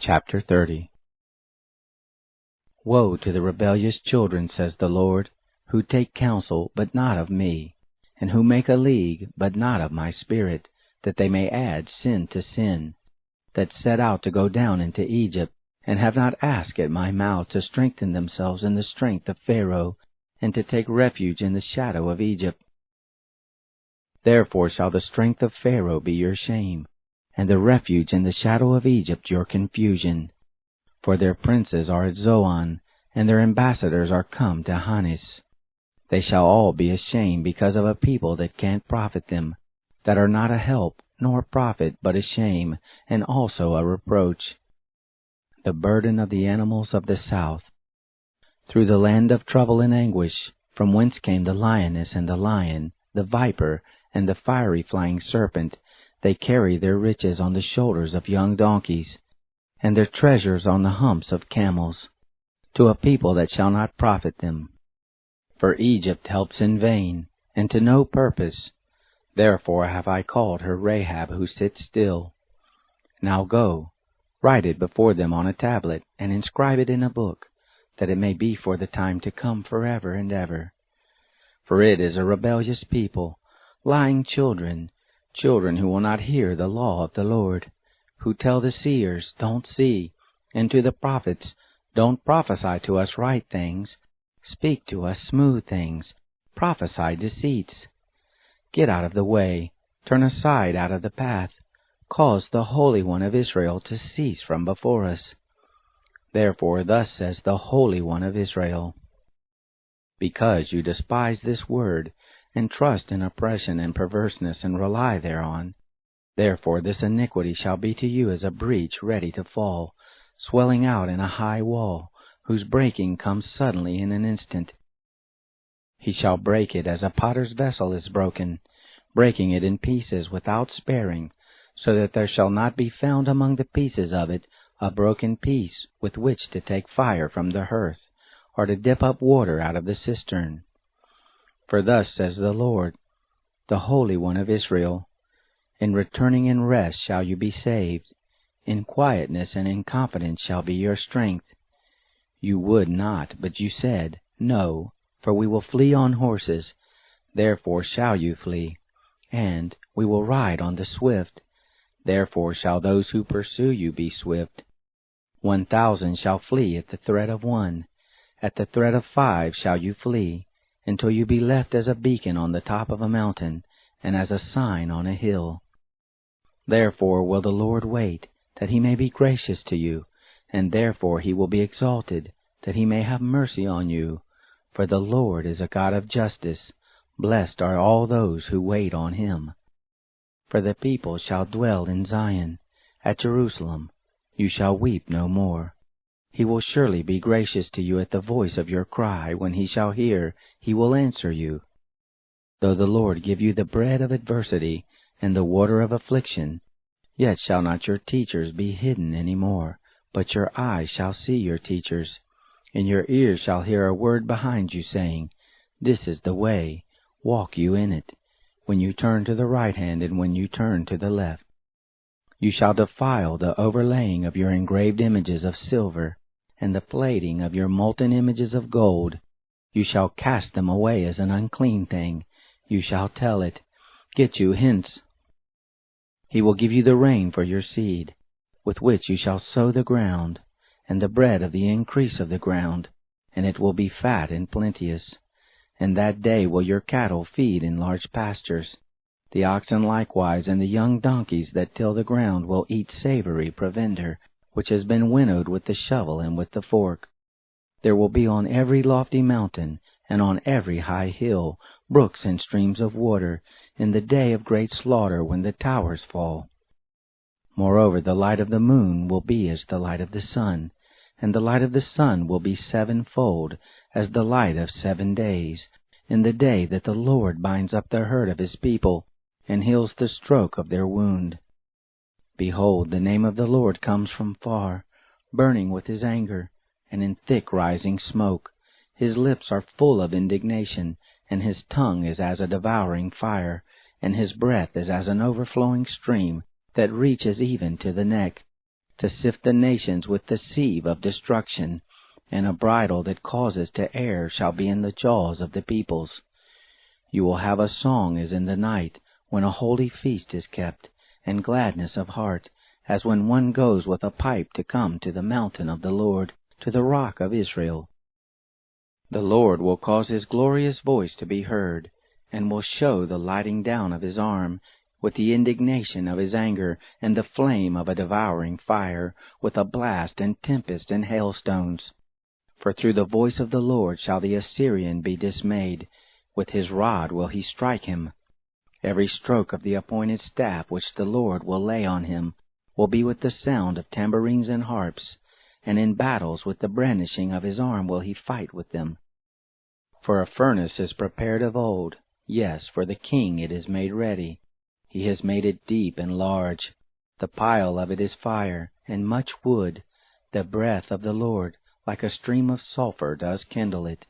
Chapter 30. Woe to the rebellious children, says the Lord, who take counsel, but not of me, and who make a league, but not of my Spirit, that they may add sin to sin, that set out to go down into Egypt, and have not asked at my mouth to strengthen themselves in the strength of Pharaoh, and to take refuge in the shadow of Egypt. Therefore shall the strength of Pharaoh be your shame, and the refuge in the shadow of Egypt your confusion. For their princes are at Zoan, and their ambassadors are come to Hanes. They shall all be ashamed because of a people that can't profit them, that are not a help, nor profit, but a shame, and also a reproach. The burden of the animals of the south. Through the land of trouble and anguish, from whence came the lioness and the lion, the viper, and the fiery flying serpent, they carry their riches on the shoulders of young donkeys, and their treasures on the humps of camels, to a people that shall not profit them. For Egypt helps in vain, and to no purpose. Therefore have I called her Rahab, who sits still. Now go, write it before them on a tablet, and inscribe it in a book, that it may be for the time to come forever and ever. For it is a rebellious people, lying children, children who will not hear the law of the Lord, who tell the seers, don't see, and to the prophets, don't prophesy to us right things, speak to us smooth things, prophesy deceits. Get out of the way, turn aside out of the path, cause the Holy One of Israel to cease from before us. Therefore thus says the Holy One of Israel, because you despise this word, and trust in oppression and perverseness, and rely thereon, therefore this iniquity shall be to you as a breach ready to fall, swelling out in a high wall, whose breaking comes suddenly in an instant. He shall break it as a potter's vessel is broken, breaking it in pieces without sparing, so that there shall not be found among the pieces of it a broken piece with which to take fire from the hearth, or to dip up water out of the cistern. For thus says the Lord, the Holy One of Israel, in returning in rest shall you be saved, in quietness and in confidence shall be your strength. You would not, but you said, No, for we will flee on horses, therefore shall you flee, and we will ride on the swift, therefore shall those who pursue you be swift. 1,000 shall flee at the threat of one, at the threat of 5 shall you flee, until you be left as a beacon on the top of a mountain, and as a sign on a hill. Therefore will the Lord wait, that he may be gracious to you, and therefore he will be exalted, that he may have mercy on you. For the Lord is a God of justice, blessed are all those who wait on him. For the people shall dwell in Zion, at Jerusalem, you shall weep no more. He will surely be gracious to you at the voice of your cry. When he shall hear, he will answer you. Though the Lord give you the bread of adversity and the water of affliction, yet shall not your teachers be hidden any more, but your eyes shall see your teachers, and your ears shall hear a word behind you saying, This is the way, walk you in it, when you turn to the right hand and when you turn to the left. You shall defile the overlaying of your engraved images of silver, and the plating of your molten images of gold. You shall cast them away as an unclean thing. You shall tell it, Get you hence. He will give you the rain for your seed, with which you shall sow the ground, and the bread of the increase of the ground, and it will be fat and plenteous. And that day will your cattle feed in large pastures. The oxen likewise and the young donkeys that till the ground will eat savory provender, which has been winnowed with the shovel and with the fork. There will be on every lofty mountain, and on every high hill, brooks and streams of water, in the day of great slaughter when the towers fall. Moreover, the light of the moon will be as the light of the sun, and the light of the sun will be sevenfold, as the light of 7 days, in the day that the Lord binds up the hurt of his people, and heals the stroke of their wound. Behold, the name of the Lord comes from far, burning with his anger, and in thick rising smoke. His lips are full of indignation, and his tongue is as a devouring fire, and his breath is as an overflowing stream that reaches even to the neck. to sift the nations with the sieve of destruction, and a bridle that causes to err shall be in the jaws of the peoples. You will have a song as in the night, when a holy feast is kept, and gladness of heart, as when one goes with a pipe to come to the mountain of the Lord, to the rock of Israel. The Lord will cause his glorious voice to be heard, and will show the lighting down of his arm, with the indignation of his anger, and the flame of a devouring fire, with a blast and tempest and hailstones. For through the voice of the Lord shall the Assyrian be dismayed, with his rod will he strike him. Every stroke of the appointed staff which the Lord will lay on him will be with the sound of tambourines and harps, and in battles with the brandishing of his arm will he fight with them. For a furnace is prepared of old, yes, for the king it is made ready. He has made it deep and large. The pile of it is fire, and much wood. The breath of the Lord, like a stream of sulphur, does kindle it.